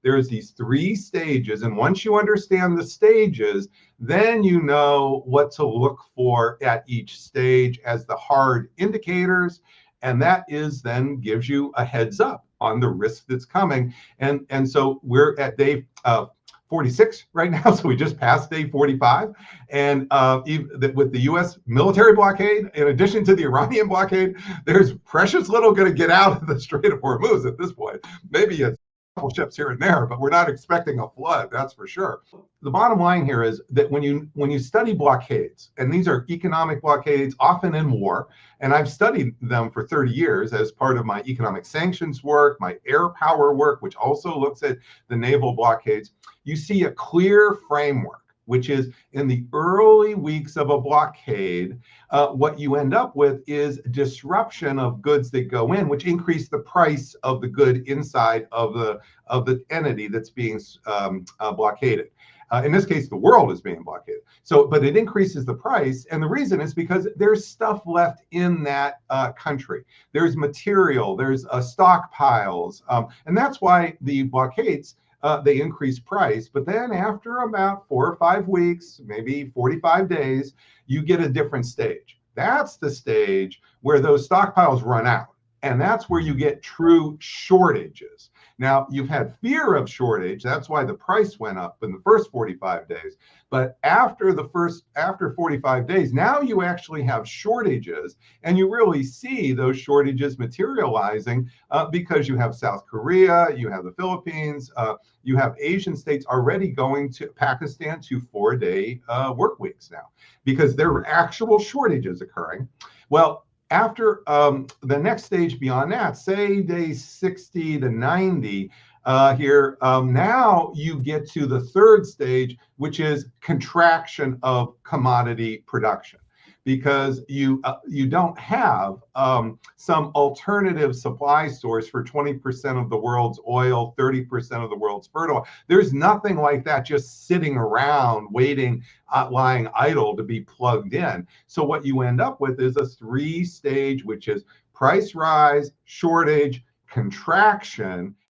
there's these 3 stages. And once you understand the stages, then you know what to look for at each stage as the hard indicators. And that is then gives you a heads up on the risk that's coming. And so we're at day 46 right now, so we just passed day 45. And with the U.S. military blockade, in addition to the Iranian blockade, there's precious little going to get out of the Strait of Hormuz at this point. Maybe a couple ships here and there, but we're not expecting a flood, that's for sure. The bottom line here is that when you study blockades, and these are economic blockades, often in war, and I've studied them for 30 years as part of my economic sanctions work, my air power work, which also looks at the naval blockades, you see a clear framework, which is in the early weeks of a blockade, what you end up with is disruption of goods that go in, which increase the price of the good inside of the entity that's being blockaded. In this case, the world is being blockaded. So, but it increases the price. And the reason is because there's stuff left in that country. There's material, there's stockpiles. And that's why the blockades, they increase price. But then after about 4 or 5 weeks, maybe 45 days, you get a different stage. That's the stage where those stockpiles run out. And that's where you get true shortages. Now, you've had fear of shortage. That's why the price went up in the first 45 days. But after 45 days, now you actually have shortages. And you really see those shortages materializing because you have South Korea, you have the Philippines, you have Asian states already going to Pakistan to 4-day work weeks now because there are actual shortages occurring. Well, after the next stage beyond that, say day 60 to 90, now you get to the 3rd stage, which is contraction of commodity production, because you don't have some alternative supply source for 20% of the world's oil, 30% of the world's fertile. There's nothing like that just sitting around waiting, lying idle to be plugged in. So what you end up with is a 3-stage, which is price rise, shortage, contraction.